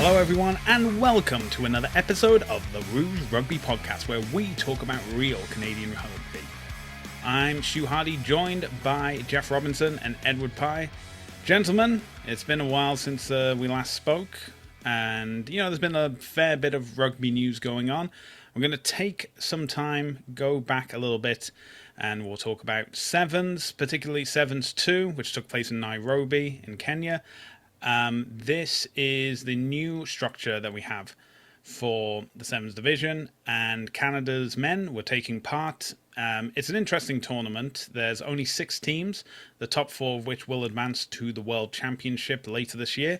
Hello everyone and welcome to another episode of the Rouge Rugby podcast where we talk about real Canadian rugby. I'm Stu Hardy, joined by Jeff Robinson and Edward Pye. Gentlemen, it's been a while since we last spoke, and there's been a fair bit of rugby news going on. I'm going to take some time, go back a little bit, and we'll talk about Sevens, particularly Sevens 2, which took place in Nairobi in Kenya. This is the new structure that we have for the Sevens division, and Canada's men were taking part. It's an interesting tournament. There's only 6 teams, the top 4 of which will advance to the World Championship later this year.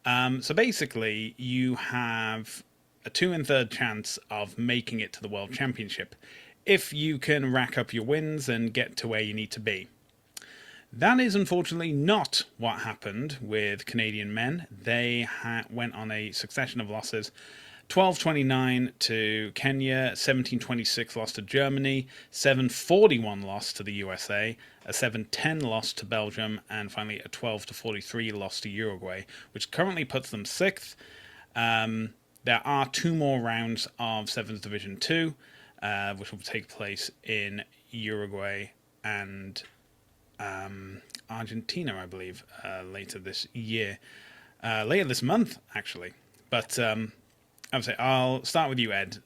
So basically, you have a 2 1/3 chance of making it to the World Championship if you can rack up your wins and get to where you need to be. That is unfortunately not what happened with Canadian men. They went on a succession of losses. 12-29 to Kenya, 17-26 loss to Germany, 7-41 loss to the USA, a 7-10 loss to Belgium, and finally a 12-43 loss to Uruguay, which currently puts them 6th. There are 2 more rounds of Sevens Division 2, which will take place in Uruguay and Argentina, I believe, later this year. Later this month, actually. But I would say I'll start with you, Ed.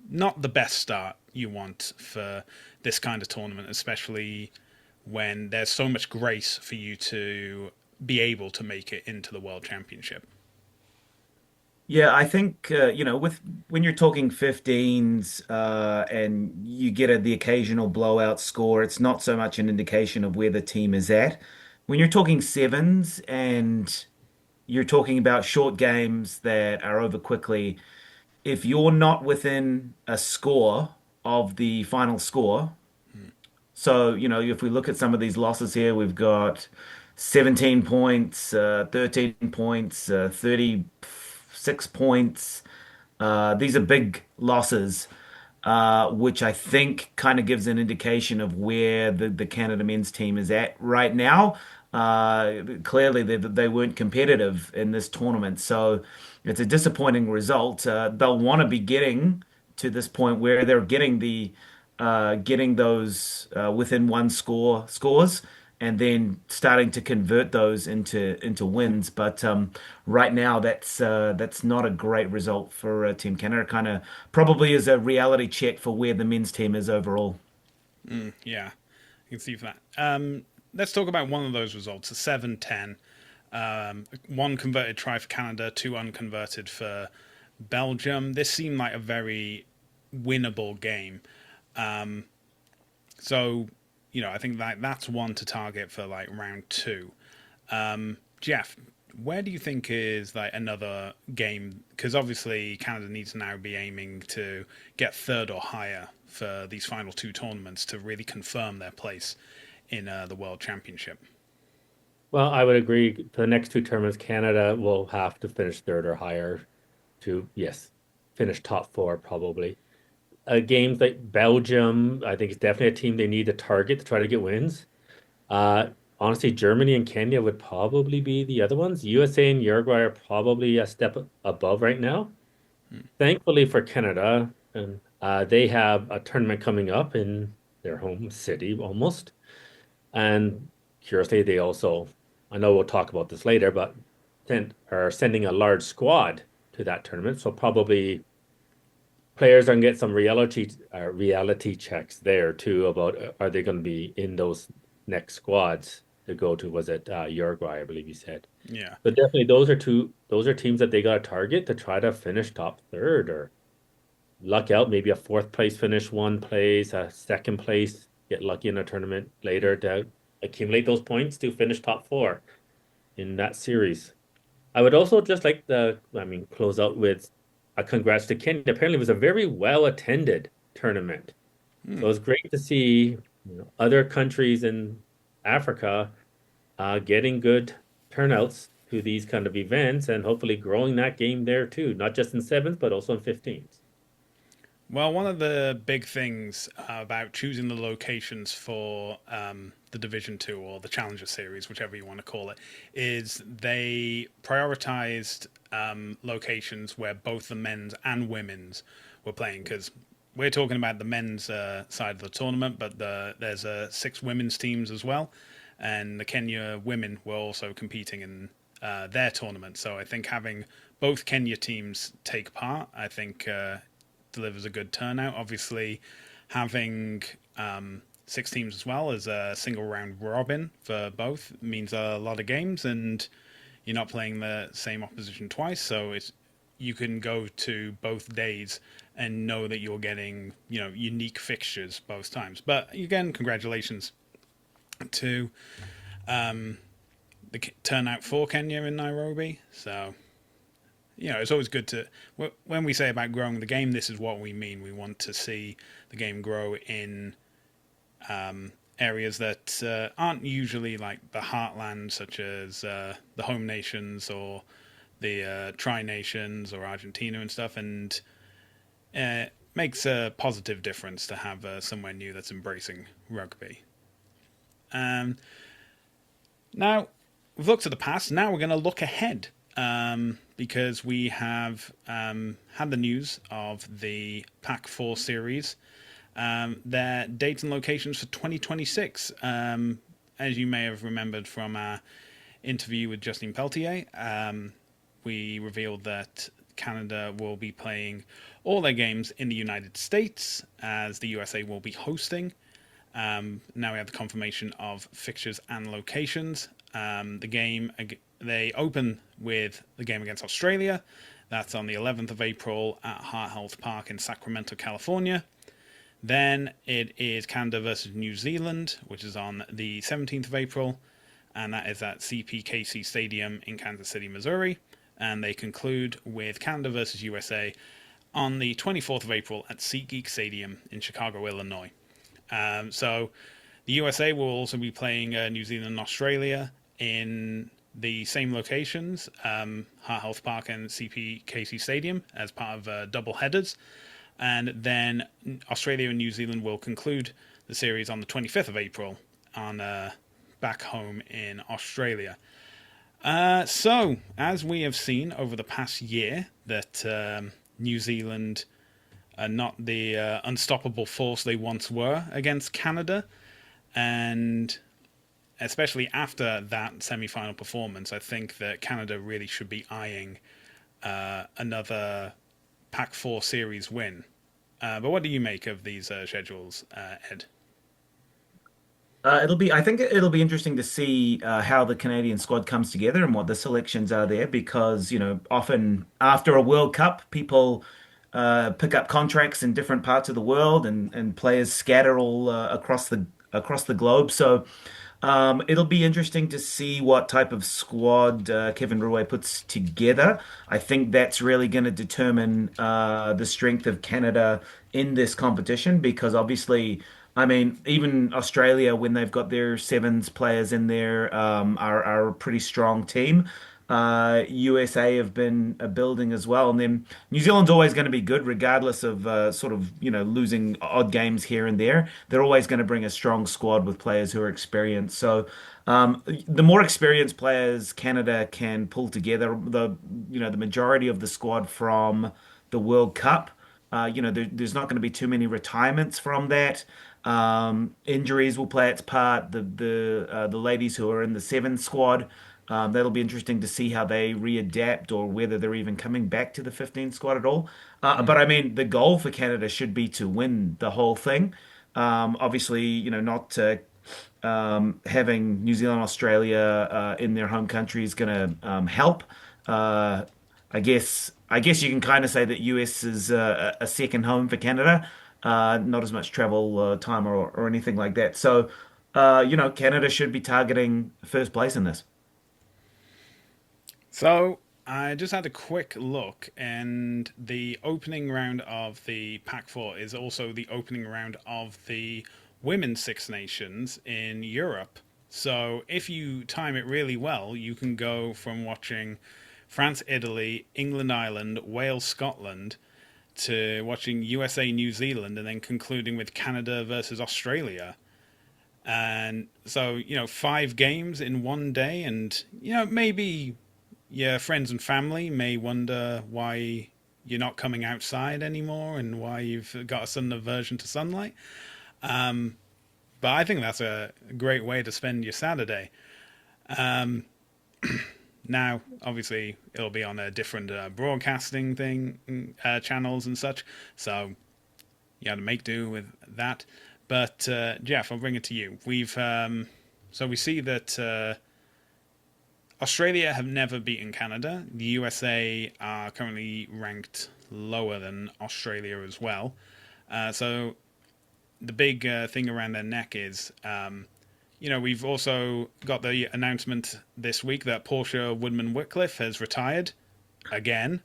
Not the best start you want for this kind of tournament, especially when there's so much grace for you to be able to make it into the World Championship. Yeah, I think with when you're talking 15s and you get the occasional blowout score, it's not so much an indication of where the team is at. When you're talking sevens and you're talking about short games that are over quickly, if you're not within a score of the final score, so if we look at some of these losses here, we've got 17 points, 13 points, 36 points. These are big losses, which I think kind of gives an indication of where the Canada men's team is at right now. Clearly, they weren't competitive in this tournament, so it's a disappointing result. They'll want to be getting to this point where they're getting those within one scores and then starting to convert those into wins. But right now, that's not a great result for Team Canada. Kind of probably is a reality check for where the men's team is overall. Yeah, you can see that. Let's talk about one of those results, a 7-10. 1 converted try for Canada, 2 unconverted for Belgium. This seemed like a very winnable game. So, I think that's one to target for like round 2. Jeff, where do you think is like another game? Because obviously Canada needs to now be aiming to get 3rd or higher for these final 2 tournaments to really confirm their place in the World Championship. Well, I would agree. For the next 2 tournaments, Canada will have to finish 3rd or higher to, yes, finish top 4 probably. Games like Belgium, I think it's definitely a team they need to target to try to get wins. Honestly, Germany and Kenya would probably be the other ones. USA and Uruguay are probably a step above right now. Thankfully for Canada, and they have a tournament coming up in their home city almost. And curiously, they also, I know we'll talk about this later, but are sending a large squad to that tournament. So probably players are going to get some reality checks there too about are they going to be in those next squads to go to, was it Uruguay, I believe you said. Yeah. But definitely those are teams that they got to target to try to finish top 3rd or luck out, maybe a 4th place finish, 1 place, a 2nd place, get lucky in a tournament later to accumulate those points to finish top 4 in that series. I would also just like close out with a congrats to Kenya. Apparently, it was a very well attended tournament. So it was great to see other countries in Africa getting good turnouts to these kind of events and hopefully growing that game there too, not just in sevens, but also in 15s. Well, one of the big things about choosing the locations for the Division 2 or the Challenger Series, whichever you want to call it, is they prioritized locations where both the men's and women's were playing. Because we're talking about the men's side of the tournament, but there's 6 women's teams as well. And the Kenya women were also competing in their tournament. So I think having both Kenya teams take part, I think delivers a good turnout. Obviously, having 6 teams as well as a single round robin for both means a lot of games, and you're not playing the same opposition twice. So you can go to both days and know that you're getting unique fixtures both times. But again, congratulations to the turnout for Kenya in Nairobi. So it's always good to, when we say about growing the game, this is what we mean. We want to see the game grow in areas that aren't usually like the heartland, such as the home nations or the Tri-Nations or Argentina and stuff, and makes a positive difference to have somewhere new that's embracing rugby. Now, we've looked at the past, now we're going to look ahead. Because we have had the news of the Pac 4 series, their dates and locations for 2026. As you may have remembered from our interview with Justine Peltier, we revealed that Canada will be playing all their games in the United States, as the USA will be hosting. Now we have the confirmation of fixtures and locations. The game, they open with the game against Australia. That's on the 11th of April at Heart Health Park in Sacramento, California. Then it is Canada versus New Zealand, which is on the 17th of April, and that is at CPKC Stadium in Kansas City, Missouri. And they conclude with Canada versus USA on the 24th of April at SeatGeek Stadium in Chicago, Illinois. So the USA will also be playing New Zealand and Australia in the same locations, Heart Health Park and CPKC Stadium, as part of double headers. And then Australia and New Zealand will conclude the series on the 25th of April on back home in Australia. So, as we have seen over the past year, that New Zealand are not the unstoppable force they once were against Canada, and especially after that semi-final performance, I think that Canada really should be eyeing another Pac-4 series win. But what do you make of these schedules, Ed? I think it'll be interesting to see how the Canadian squad comes together and what the selections are there, because, often after a World Cup, people pick up contracts in different parts of the world, and players scatter all across the globe. So it'll be interesting to see what type of squad Kevin Roy puts together. I think that's really going to determine the strength of Canada in this competition, because obviously, I mean, even Australia, when they've got their sevens players in there, are a pretty strong team. USA have been building as well, and then New Zealand's always going to be good, regardless of sort of losing odd games here and there. They're always going to bring a strong squad with players who are experienced. So the more experienced players Canada can pull together, the majority of the squad from the World Cup. There's not going to be too many retirements from that. Injuries will play its part. The ladies who are in the seven squad, that'll be interesting to see how they readapt, or whether they're even coming back to the 15 squad at all. But I mean, the goal for Canada should be to win the whole thing. Obviously, not having New Zealand, Australia in their home country is going to help. I guess you can kind of say that US is a second home for Canada. Not as much travel time or anything like that. So, Canada should be targeting first place in this. So I just had a quick look, and the opening round of the Pac-4 is also the opening round of the Women's Six Nations in Europe. So if you time it really well, you can go from watching France, Italy, England, Ireland, Wales, Scotland to watching USA New Zealand and then concluding with Canada versus Australia. And so, 5 games in one day, and, maybe your friends and family may wonder why you're not coming outside anymore and why you've got a sudden aversion to sunlight. But I think that's a great way to spend your Saturday. Now, obviously, it'll be on a different broadcasting channels and such, so you had to make do with that. But Jeff, I'll bring it to you. So we see that Australia have never beaten Canada. The USA are currently ranked lower than Australia as well. So the big thing around their neck is, we've also got the announcement this week that Portia Woodman-Whitcliffe has retired again.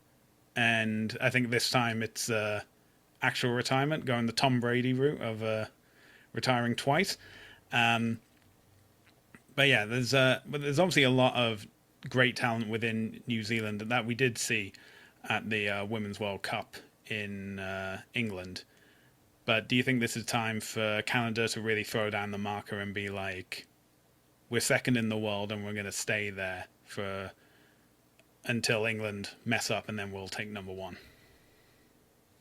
And I think this time it's actual retirement, going the Tom Brady route of retiring twice. But yeah, there's obviously a lot of great talent within New Zealand that we did see at the Women's World Cup in England. But do you think this is time for Canada to really throw down the marker and be like, we're second in the world and we're going to stay there until England mess up and then we'll take number one?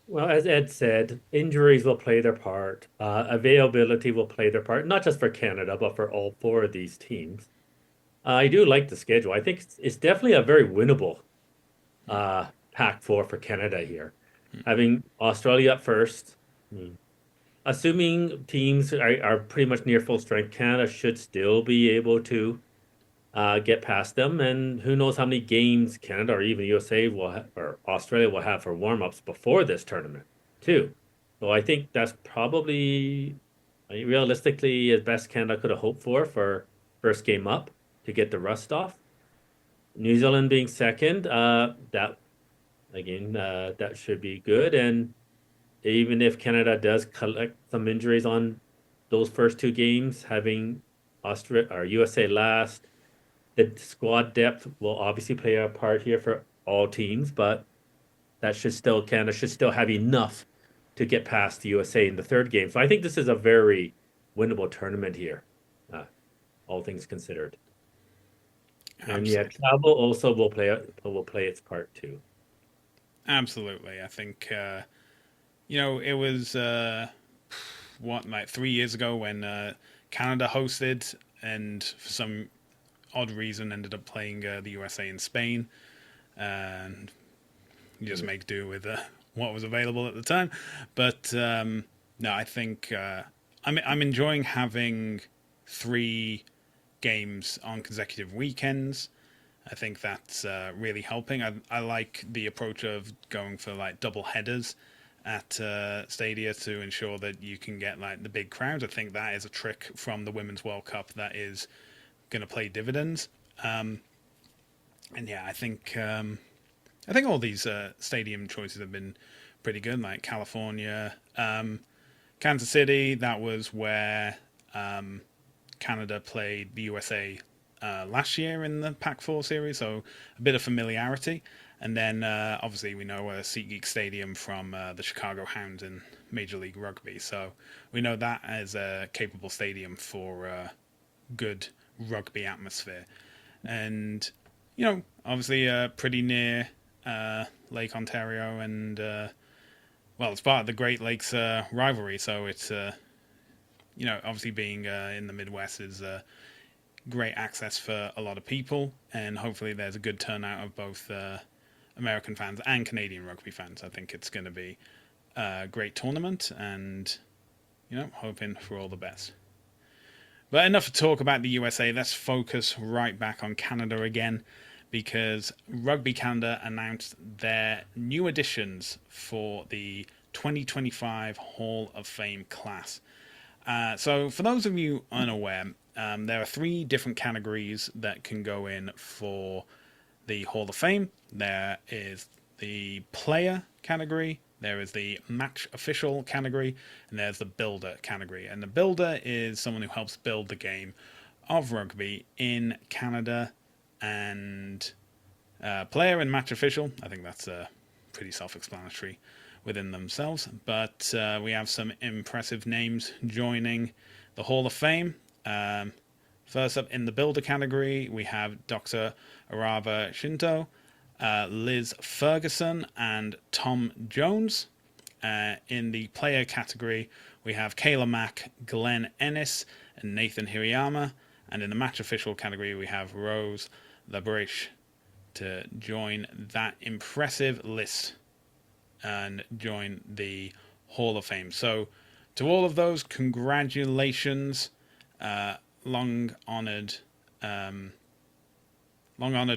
Well, as Ed said, injuries will play their part. Availability will play their part, not just for Canada, but for all 4 of these teams. I do like the schedule. I think it's definitely a very winnable Pac 4 for Canada here. Having Australia up first, assuming teams are pretty much near full strength, Canada should still be able to get past them. And who knows how many games Canada or even USA or Australia will have for warm-ups before this tournament, too. So I think that's probably realistically as best Canada could have hoped for first game up to get the rust off. New Zealand being second, that should be good. And even if Canada does collect some injuries on those first 2 games, having Australia or USA last, the squad depth will obviously play a part here for all teams, but Canada should still have enough to get past the USA in the 3rd game. So I think this is a very winnable tournament here, all things considered. And yeah, travel also will play its part too. Absolutely. I think it was like 3 years ago when Canada hosted, and for some odd reason ended up playing the USA in Spain, and you just make do with what was available at the time. But no, I think I'm enjoying having 3 games on consecutive weekends. I think that's really helping. I like the approach of going for like double headers at stadia to ensure that you can get like the big crowds. I think that is a trick from the Women's World Cup that is going to play dividends. And yeah, I think all these stadium choices have been pretty good. Like California, Kansas City. That was where Canada played the USA last year in the Pac-4 series, so a bit of familiarity. And then obviously we know SeatGeek Stadium from the Chicago Hounds in Major League Rugby, so we know that as a capable stadium for good rugby atmosphere. And obviously pretty near Lake Ontario, and it's part of the Great Lakes rivalry, so it's obviously being in the Midwest is great access for a lot of people, and hopefully there's a good turnout of both American fans and Canadian rugby fans. I think it's going to be a great tournament, and hoping for all the best. But enough to talk about the USA. Let's focus right back on Canada again, because Rugby Canada announced their new additions for the 2025 Hall of Fame class. So for those of you unaware, there are 3 different categories that can go in for the Hall of Fame. There is the player category, there is the match official category, and there's the builder category. And the builder is someone who helps build the game of rugby in Canada. And player and match official, I think that's pretty self-explanatory within themselves. But we have some impressive names joining the Hall of Fame. First up in the builder category, we have Dr. Arava Shinto, Liz Ferguson, and Tom Jones. In the player category, we have Kayla Mack, Glenn Ennis, and Nathan Hirayama. And in the match official category, we have Rose Labriche to join that impressive list and join the Hall of Fame. So, to all of those, congratulations, long honored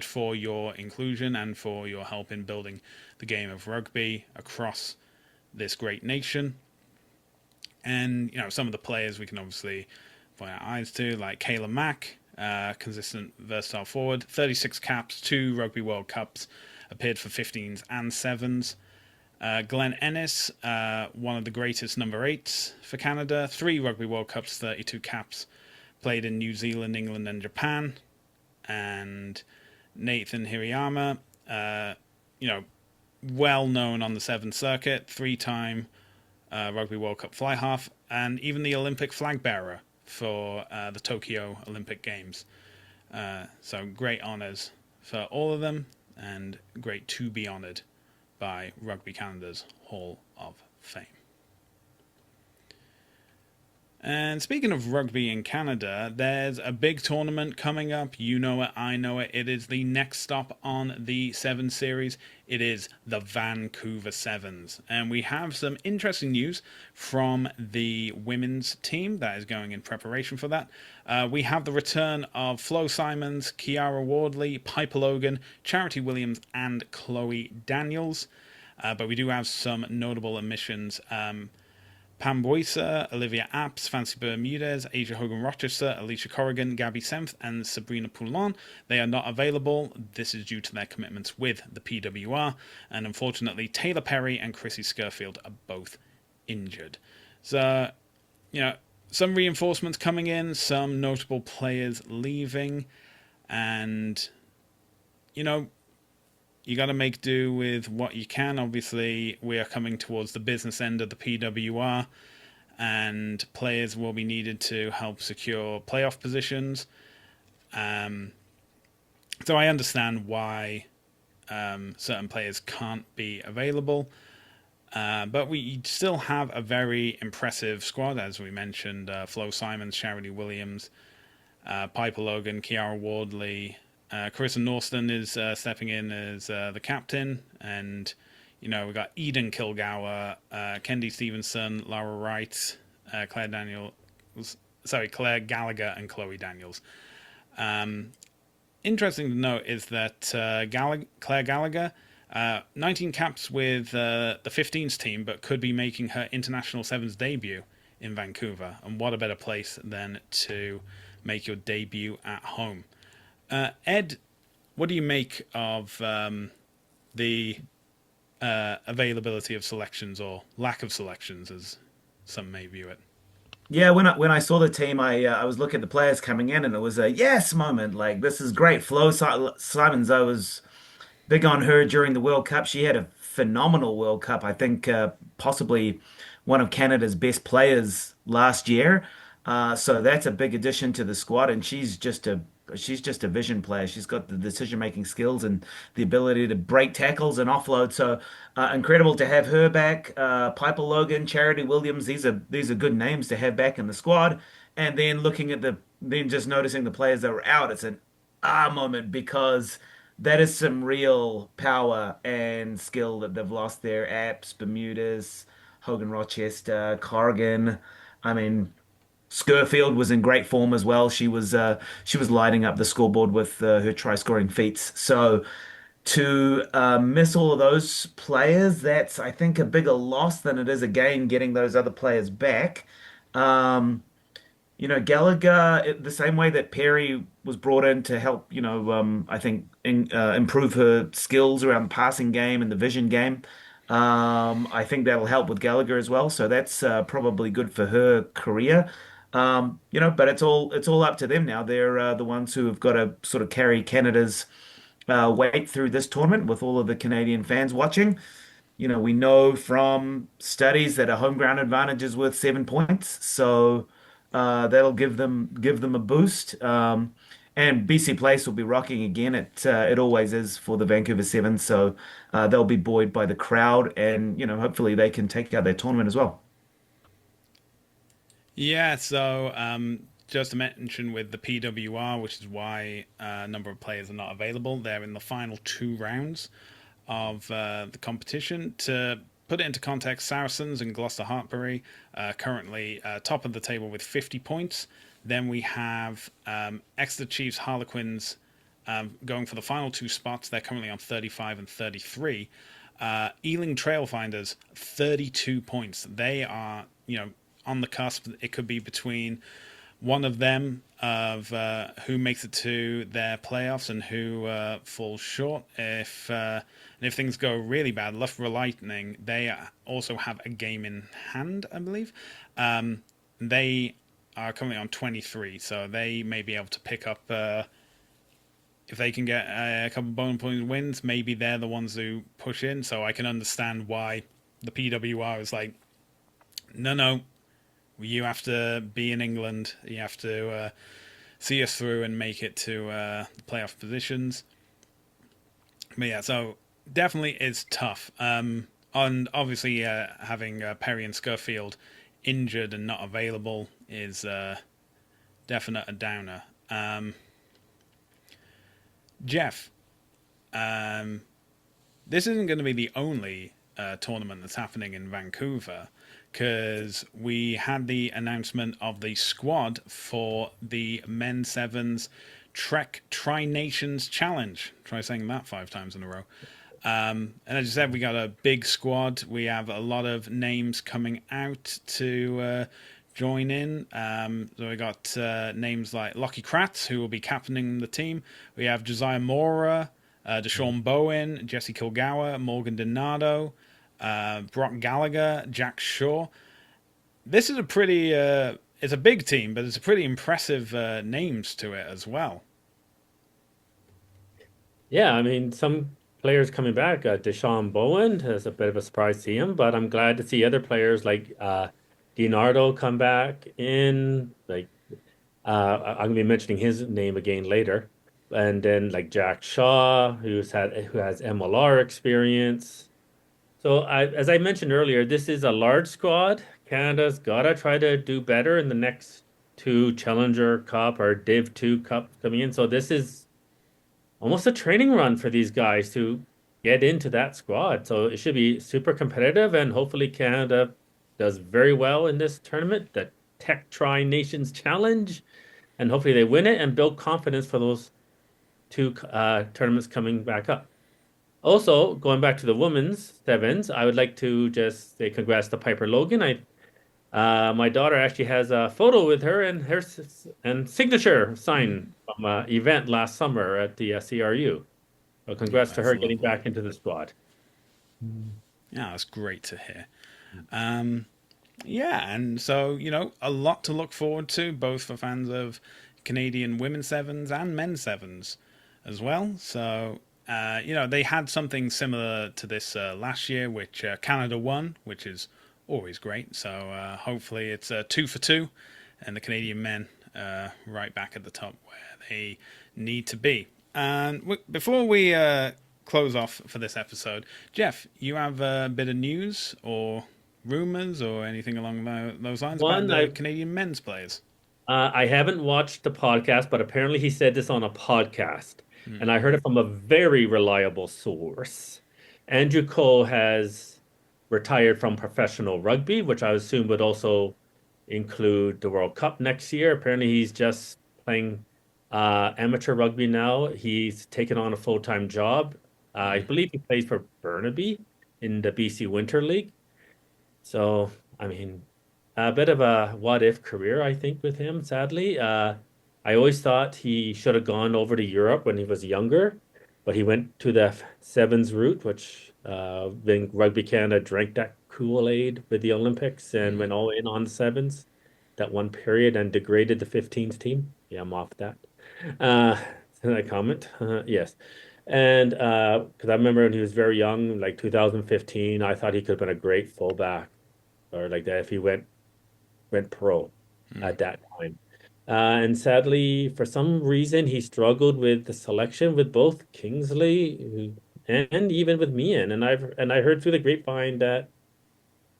for your inclusion and for your help in building the game of rugby across this great nation. And some of the players we can obviously point our eyes to, like Kayla Mack, consistent versatile forward, 36 caps, 2 Rugby World Cups, appeared for 15s and 7s. Glenn Ennis, one of the greatest number 8s for Canada, 3 Rugby World Cups, 32 caps, played in New Zealand, England, and Japan. And Nathan Hirayama, well known on the 7th circuit, 3-time Rugby World Cup fly half, and even the Olympic flag bearer for the Tokyo Olympic Games. So great honours for all of them, and great to be honoured by Rugby Canada's Hall of Fame. And speaking of rugby in Canada, there's a big tournament coming up. You know it, I know it. It is the next stop on the 7 series. It is the Vancouver Sevens. And we have some interesting news from the women's team that is going in preparation for that. We have the return of Flo Simons, Kiara Wardley, Piper Logan, Charity Williams, and Chloe Daniels. But we do have some notable omissions. Pam Boycer, Olivia Apps, Fancy Bermudez, Asia Hogan-Rochester, Alicia Corrigan, Gabby Senft, and Sabrina Poulon. They are not available. This is due to their commitments with the PWR. And unfortunately, Taylor Perry and Chrissy Scurfield are both injured. So, some reinforcements coming in, some notable players leaving. And, you got to make do with what you can. Obviously, we are coming towards the business end of the PWR, and players will be needed to help secure playoff positions. So I understand why certain players can't be available. But we still have a very impressive squad, as we mentioned. Flo Simons, Charity Williams, Piper Logan, Kiara Wardley, Carissa Norston is stepping in as the captain, and we got Eden Kilgour, Kendi Stevenson, Laura Wright, Claire Gallagher, and Chloe Daniels. Interesting to note is that Claire Gallagher, 19 caps with the 15s team, but could be making her international sevens debut in Vancouver. And what a better place than to make your debut at home. Ed, what do you make of the availability of selections, or lack of selections, as some may view it? Yeah, when I saw the team, I was looking at the players coming in, and it was a yes moment. Like, this is great. Simons, I was big on her during the World Cup. She had a phenomenal World Cup. I think possibly one of Canada's best players last year. So that's a big addition to the squad, and she's just a vision player. She's got the decision-making skills and the ability to break tackles and offload. So incredible to have her back. Piper Logan, Charity Williams. These are good names to have back in the squad. And then then just noticing the players that were out, it's an moment, because that is some real power and skill that they've lost there. Apps, Bermudez, Hogan Rochester, Corrigan. I mean, Scurfield was in great form as well. She was lighting up the scoreboard with her try-scoring feats. So to miss all of those players, that's, I think, a bigger loss than it is a gain getting those other players back. Um, Gallagher, the same way that Perry was brought in to help, I think improve her skills around the passing game and the vision game. I think that'll help with Gallagher as well. So that's probably good for her career. But it's all up to them now. They're the ones who have got to sort of carry Canada's weight through this tournament with all of the Canadian fans watching. we know from studies that a home ground advantage is worth 7 points, so that'll give them a boost. And BC Place will be rocking again. It always is for the Vancouver Sevens, so they'll be buoyed by the crowd, and hopefully they can take out their tournament as well. Yeah, so just to mention with the PWR, which is why a number of players are not available, they're in the final two rounds of the competition. To put it into context, Saracens and Gloucester Hartbury currently top of the table with 50 points. Then we have Exeter Chiefs Harlequins going for the final two spots. They're currently on 35 and 33. Ealing Trailfinders, 32 points. They are, on the cusp. It could be between one of them of who makes it to their playoffs and who falls short. If things go really bad, Loughborough Lightning, they also have a game in hand, I believe. They are currently on 23, so they may be able to pick up. If they can get a couple of bonus point wins, maybe they're the ones who push in. So I can understand why the PWR is like, no, you have to be in England. You have to see us through and make it to the playoff positions. But yeah, so definitely it's tough. And obviously having Perry and Scurfield injured and not available is definite a downer. Jeff, this isn't going to be the only tournament that's happening in Vancouver, because we had the announcement of the squad for the men's sevens Trek Tri-Nations Challenge. Try saying that 5 times in a row. And as I said, we got a big squad. We have a lot of names coming out to join in. So we got names like Lockie Kratz, who will be captaining the team. We have Josiah Mora, Deshaun Bowen, Jesse Kilgour, Morgan Donato, Brock Gallagher, Jack Shaw. This is a pretty, it's a big team, but it's a pretty impressive names to it as well. Yeah, I mean, some players coming back. Deshaun Bowen is a bit of a surprise to see him, but I'm glad to see other players like Leonardo come back in. Like I'm gonna be mentioning his name again later, and then like Jack Shaw, who has MLR experience. So as I mentioned earlier, this is a large squad. Canada's gotta try to do better in the next two Challenger Cup or Div 2 Cup coming in. So this is almost a training run for these guys to get into that squad. So it should be super competitive, and hopefully Canada does very well in this tournament, the Tech Tri-Nations Challenge, and hopefully they win it and build confidence for those two tournaments coming back up. Also, going back to the women's sevens, I would like to just say congrats to Piper Logan. My daughter actually has a photo with her and and signature sign from an event last summer at the CRU. So Yeah, congrats to that's her getting lovely. back into the squad. Yeah, that's great to hear. Yeah, and so, a lot to look forward to, both for fans of Canadian women's sevens and men's sevens as well. So, they had something similar to this last year, which Canada won, which is always great. So, hopefully it's 2 for 2, and the Canadian men right back at the top where they need to be. And before we close off for this episode, Jeff, you have a bit of news or rumors or anything along those lines about One, the Canadian men's players? I haven't watched the podcast, but apparently he said this on a podcast, Hmm. and I heard it from a very reliable source. Andrew Cole has retired from professional rugby, which I assume would also include the World Cup next year. Apparently, he's just playing amateur rugby now. He's taken on a full-time job. I believe he plays for Burnaby in the BC Winter League. So, I mean, a bit of a what if career, I think, with him, sadly. I always thought he should have gone over to Europe when he was younger, but he went to the sevens route, which then Rugby Canada drank that Kool-Aid with the Olympics and went all in on the sevens that one period and degraded the 15s team. Yeah, I'm off that. Uh, that comment. Yes. And because I remember when he was very young, like 2015, I thought he could have been a great fullback or like that if he went pro Mm. at that time. And sadly, for some reason, he struggled with the selection with both and even with Meehan. And I heard through the grapevine that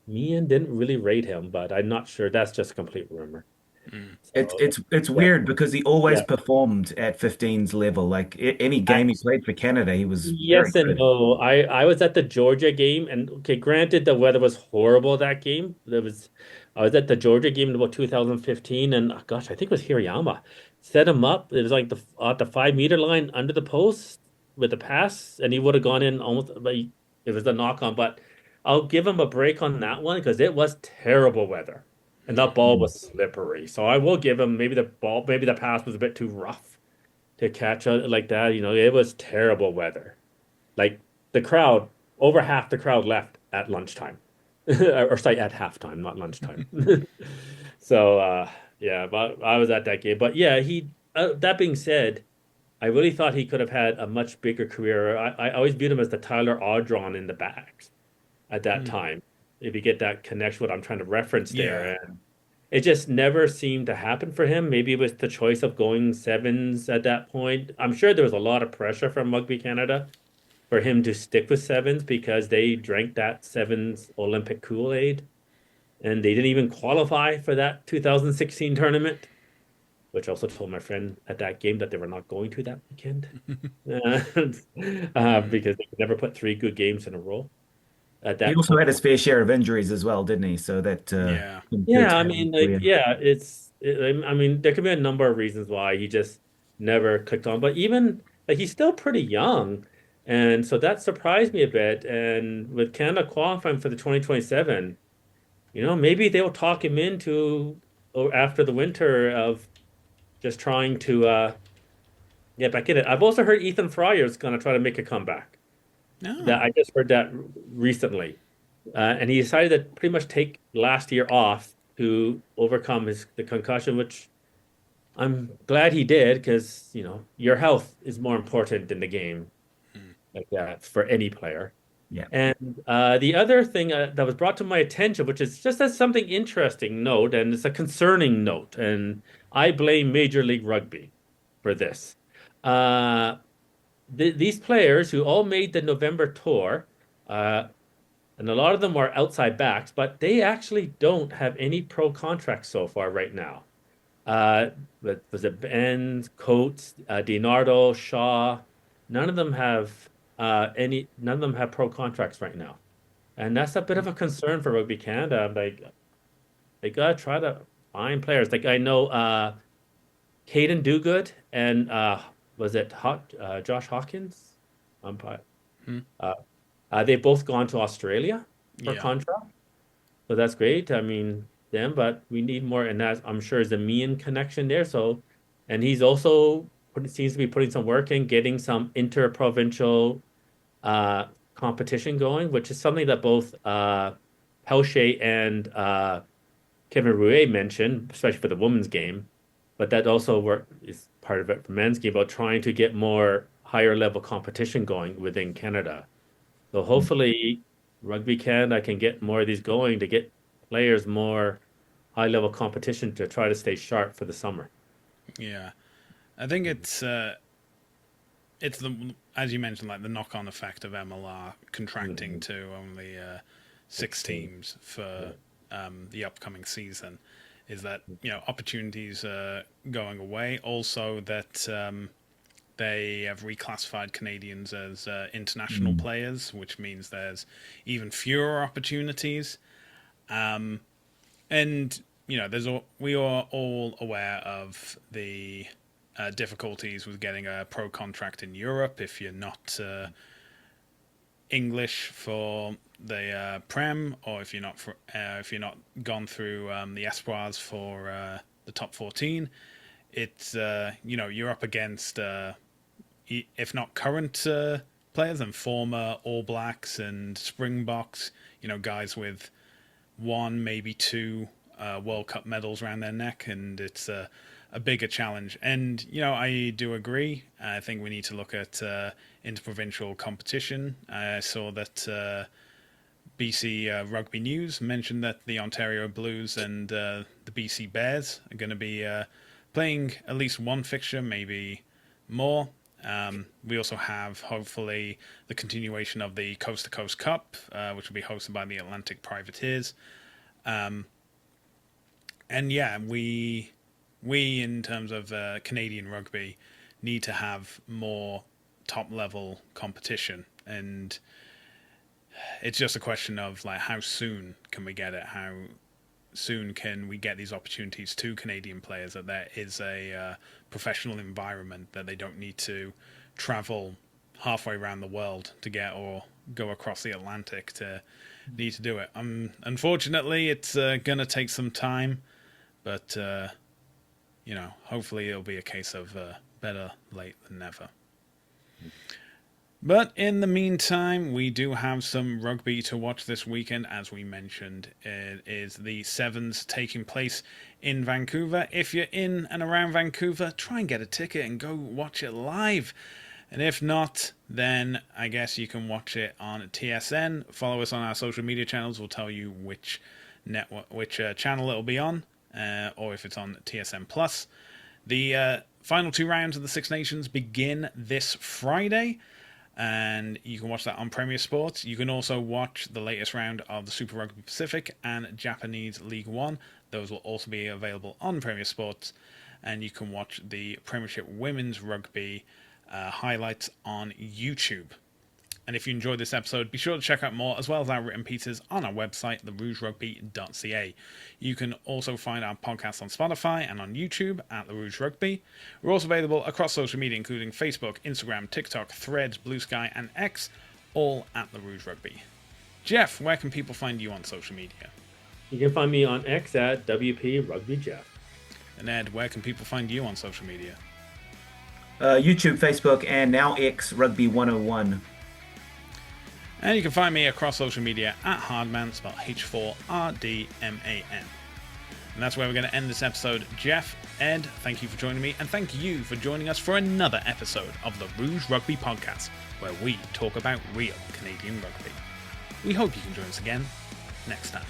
Meehan didn't really rate him, but I'm not sure. That's just a complete rumor. Mm. It's So it's it's yeah, weird because he always yeah. performed at 15's level. Like any game he played for Canada, he was very Yes and good. no. I was at the Georgia game, and okay, granted the weather was horrible that game. I was at the Georgia game in about 2015, and gosh, I think it was Hirayama. Set him up. It was like the at the 5 meter line under the post with the pass, and he would have gone in almost. But it was a knock on. But I'll give him a break on that one because it was terrible weather, and that ball Mm. was slippery. So I will give him maybe the pass was a bit too rough to catch it like that. It was terrible weather. Like the crowd, over half the crowd left at lunchtime, or sorry, at halftime, not lunchtime. So yeah, but I was at that game. But yeah, he. That being said, I really thought he could have had a much bigger career. I always viewed him as the Tyler Audron in the backs at that Mm. time. If you get that connection, what I'm trying to reference Yeah. there, and it just never seemed to happen for him. Maybe it was the choice of going sevens at that point. I'm sure there was a lot of pressure from Rugby Canada for him to stick with sevens because they drank that sevens Olympic Kool-Aid and they didn't even qualify for that 2016 tournament, which I also told my friend at that game that they were not going to that weekend Mm. because they could never put three good games in a row at He that also time. had his fair share of injuries as well, didn't he? So that Yeah. can Yeah, I curtail his mean, like, career. yeah, I mean, there could be a number of reasons why he just never clicked on, but even like he's still pretty young. And so that surprised me a bit. And with Canada qualifying for the 2027, maybe they'll talk him into or after the winter of just trying to get back in it. I've also heard Ethan Fryer is going to try to make a comeback. That Oh. I just heard that recently. And he decided to pretty much take last year off to overcome the concussion, which I'm glad he did because, your health is more important than the game Mm. like that for any player. Yeah. And the other thing that was brought to my attention, which is just as something interesting note, and it's a concerning note, and I blame Major League Rugby for this. Uh, these players who all made the November tour, uh, and a lot of them are outside backs, but they actually don't have any pro contracts so far right now. Uh, was it Ben, Coates, DiNardo, Shaw? None of them have None of them have pro contracts right now, and that's a bit of a concern for Rugby Canada. Like they gotta try to find players. Like I know Caden Duguid and was it Josh Hawkins? Umpire. Mm. Uh, they've both gone to Australia for Yeah. contract. So that's great. I mean, them, but we need more, and that I'm sure is a Mian connection there. So, and he's also seems to be putting some work in getting some inter-provincial uh, competition going, which is something that both Pelche and Kevin Rouet mentioned, especially for the women's game. But that also work is part of it for men's game about trying to get more higher level competition going within Canada. So hopefully Rugby Canada can get more of these going to get players more high level competition to try to stay sharp for the summer. Yeah. I think it's the, as you mentioned, like the knock-on effect of MLR contracting Mhm. to only 6 teams for Yeah. the upcoming season is that opportunities are going away. Also, that they have reclassified Canadians as international Mm. players, which means there's even fewer opportunities. And we are all aware of the difficulties with getting a pro contract in Europe if you're not English for the Prem, or if you're not gone through the Espoirs for the top 14. It's you're up against if not current players, then former All Blacks and Springboks. Guys with one, maybe two World Cup medals around their neck, and it's a a bigger challenge. And, I do agree. I think we need to look at interprovincial competition. I saw that BC Rugby News mentioned that the Ontario Blues and the BC Bears are going to be playing at least one fixture, maybe more. We also have, hopefully, the continuation of the Coast to Coast Cup, which will be hosted by the Atlantic Privateers. And yeah, we in terms of Canadian rugby need to have more top level competition, and it's just a question of like how soon can we get it, how soon can we get these opportunities to Canadian players, that there is a professional environment, that they don't need to travel halfway around the world to get, or go across the Atlantic to need to do it. Unfortunately, it's going to take some time, but hopefully it'll be a case of better late than never. But in the meantime, we do have some rugby to watch this weekend. As we mentioned, it is the Sevens taking place in Vancouver. If you're in and around Vancouver, try and get a ticket and go watch it live. And if not, then I guess you can watch it on TSN. Follow us on our social media channels. We'll tell you which channel it'll be on, or if it's on TSN Plus. The final 2 rounds of the Six Nations begin this Friday, and you can watch that on Premier Sports. You can also watch the latest round of the Super Rugby Pacific and Japanese League One. Those will also be available on Premier Sports, and you can watch the Premiership Women's Rugby highlights on YouTube. And if you enjoyed this episode, be sure to check out more, as well as our written pieces, on our website, therougerugby.ca. You can also find our podcast on Spotify and on YouTube at The Rouge Rugby. We're also available across social media, including Facebook, Instagram, TikTok, Threads, Blue Sky, and X, all at The Rouge Rugby. Jeff, where can people find you on social media? You can find me on X at WP Rugby Jeff. And Ed, where can people find you on social media? YouTube, Facebook, and now X Rugby 101. And you can find me across social media at Hardman, spelled H4RDMAN. And that's where we're going to end this episode. Jeff, Ed, thank you for joining me, and thank you for joining us for another episode of the Rouge Rugby Podcast, where we talk about real Canadian rugby. We hope you can join us again next time.